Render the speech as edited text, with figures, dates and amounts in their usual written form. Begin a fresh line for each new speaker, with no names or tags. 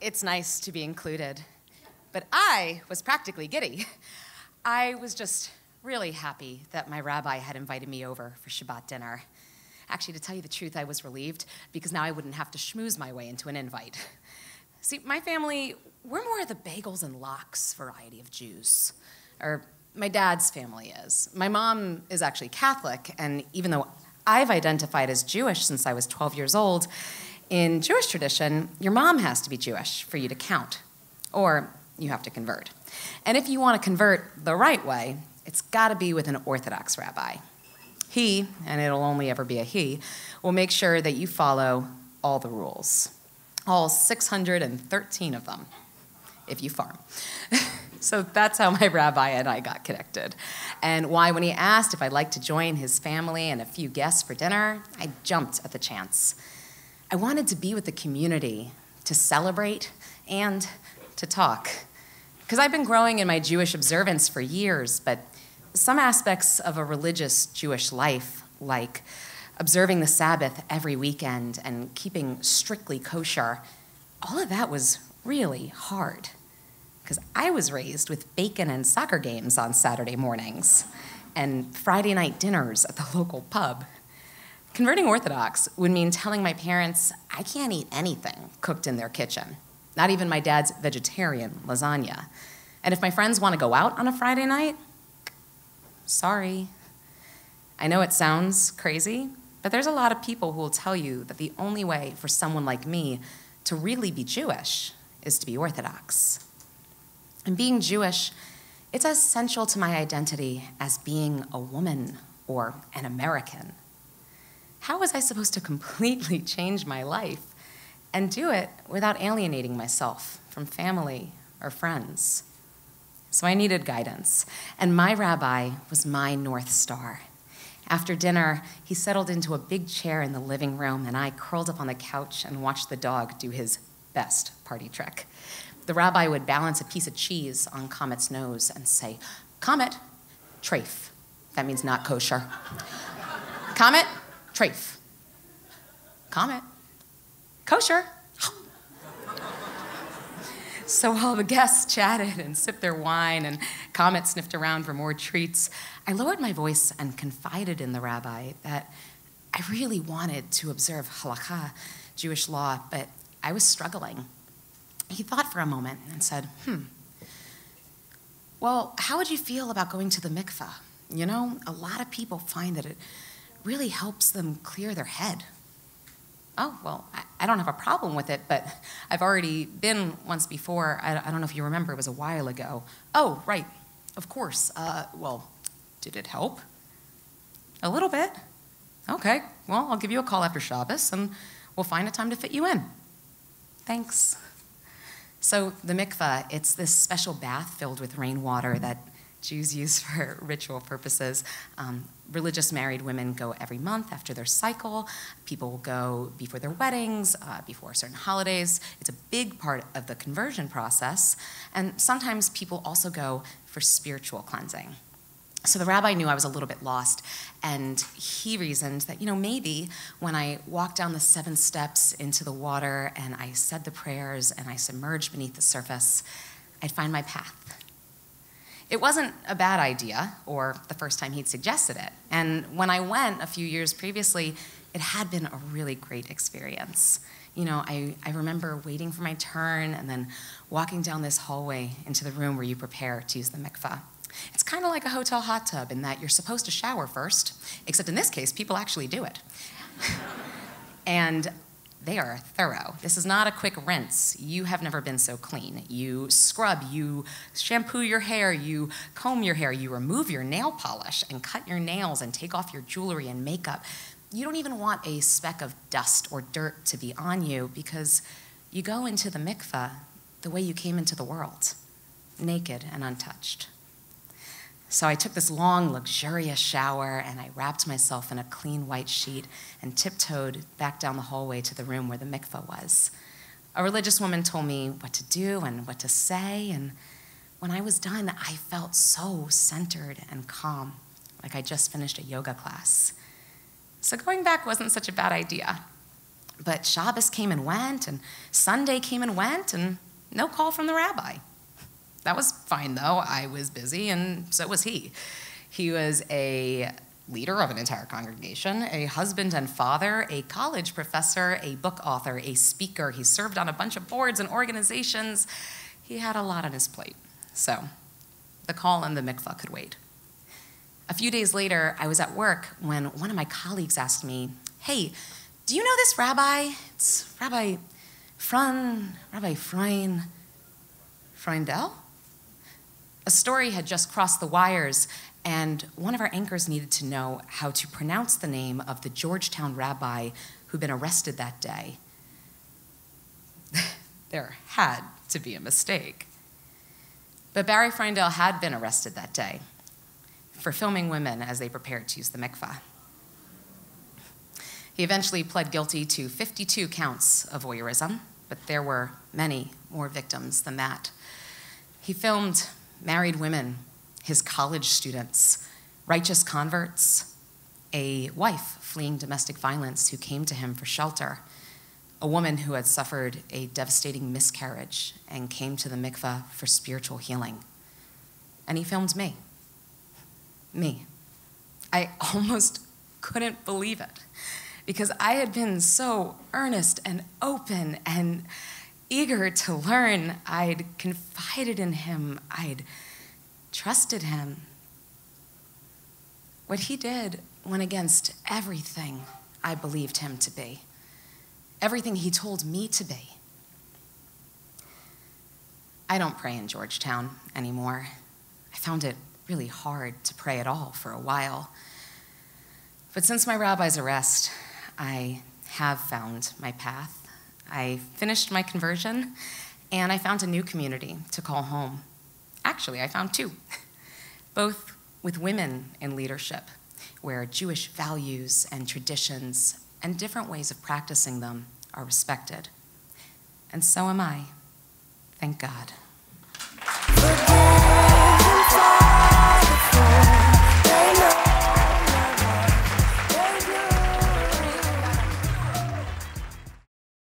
It's nice to be included, but I was practically giddy. I was just really happy that my rabbi had invited me over for Shabbat dinner. Actually, to tell you the truth, I was relieved because now I wouldn't have to schmooze my way into an invite. See, my family, we're more the bagels and lox variety of Jews. Or my dad's family is. My mom is actually Catholic, and even though I've identified as Jewish since I was 12 years old, in Jewish tradition, your mom has to be Jewish for you to count, or you have to convert. And if you want to convert the right way, it's got to be with an Orthodox rabbi. He, and it'll only ever be a he, will make sure that you follow all the rules, all 613 of them, if you farm. So that's how my rabbi and I got connected, and why when he asked if I'd like to join his family and a few guests for dinner, I jumped at the chance. I wanted to be with the community, to celebrate and to talk. Because I've been growing in my Jewish observance for years, but some aspects of a religious Jewish life, like observing the Sabbath every weekend and keeping strictly kosher, all of that was really hard. Because I was raised with bacon and soccer games on Saturday mornings and Friday night dinners at the local pub. Converting Orthodox would mean telling my parents I can't eat anything cooked in their kitchen, not even my dad's vegetarian lasagna. And if my friends want to go out on a Friday night, sorry. I know it sounds crazy, but there's a lot of people who will tell you that the only way for someone like me to really be Jewish is to be Orthodox. And being Jewish, it's as essential to my identity as being a woman or an American. How was I supposed to completely change my life and do it without alienating myself from family or friends? So I needed guidance, and my rabbi was my North Star. After dinner, he settled into a big chair in the living room, and I curled up on the couch and watched the dog do his best party trick. The rabbi would balance a piece of cheese on Comet's nose and say, "Comet, treif." That means not kosher. "Comet, treif." "Comet, kosher." So while the guests chatted and sipped their wine and Comet sniffed around for more treats, I lowered my voice and confided in the rabbi that I really wanted to observe halakha, Jewish law, but I was struggling. He thought for a moment and said, "Well, how would you feel about going to the mikveh? You know, a lot of people find that it really helps them clear their head." "Oh, well, I don't have a problem with it, but I've already been once before. I don't know if you remember, it was a while ago." "Oh, right, of course. Well, did it help?" "A little bit." "Okay, well, I'll give you a call after Shabbos, and we'll find a time to fit you in." "Thanks." So the mikveh, it's this special bath filled with rainwater that Jews use for ritual purposes. Religious married women go every month after their cycle. People will go before their weddings, before certain holidays. It's a big part of the conversion process. And sometimes people also go for spiritual cleansing. So the rabbi knew I was a little bit lost, and he reasoned that, maybe when I walked down the 7 steps into the water and I said the prayers and I submerged beneath the surface, I'd find my path. It wasn't a bad idea, or the first time he'd suggested it. And when I went a few years previously, it had been a really great experience. I remember waiting for my turn and then walking down this hallway into the room where you prepare to use the mikveh. It's kind of like a hotel hot tub in that you're supposed to shower first, except in this case, people actually do it. And they are thorough. This is not a quick rinse. You have never been so clean. You scrub, you shampoo your hair, you comb your hair, you remove your nail polish and cut your nails and take off your jewelry and makeup. You don't even want a speck of dust or dirt to be on you because you go into the mikveh the way you came into the world, naked and untouched. So I took this long, luxurious shower, and I wrapped myself in a clean white sheet and tiptoed back down the hallway to the room where the mikveh was. A religious woman told me what to do and what to say, and when I was done, I felt so centered and calm, like I just finished a yoga class. So going back wasn't such a bad idea. But Shabbos came and went, and Sunday came and went, and no call from the rabbi. That was fine, though. I was busy, and so was he. He was a leader of an entire congregation, a husband and father, a college professor, a book author, a speaker. He served on a bunch of boards and organizations. He had a lot on his plate. So the call and the mikvah could wait. A few days later, I was at work when one of my colleagues asked me, "Hey, do you know this rabbi? It's Rabbi Freundel?" A story had just crossed the wires, and one of our anchors needed to know how to pronounce the name of the Georgetown rabbi who'd been arrested that day. There had to be a mistake. But Barry Freundel had been arrested that day for filming women as they prepared to use the mikvah. He eventually pled guilty to 52 counts of voyeurism, but there were many more victims than that. He filmed married women, his college students, righteous converts, a wife fleeing domestic violence who came to him for shelter, a woman who had suffered a devastating miscarriage and came to the mikvah for spiritual healing. And he filmed me. Me. I almost couldn't believe it because I had been so earnest and open and eager to learn. I'd confided in him. I'd trusted him. What he did went against everything I believed him to be, everything he told me to be. I don't pray in Georgetown anymore. I found it really hard to pray at all for a while. But since my rabbi's arrest, I have found my path. I finished my conversion, and I found a new community to call home. Actually, I found two, both with women in leadership, where Jewish values and traditions and different ways of practicing them are respected. And so am I. Thank God.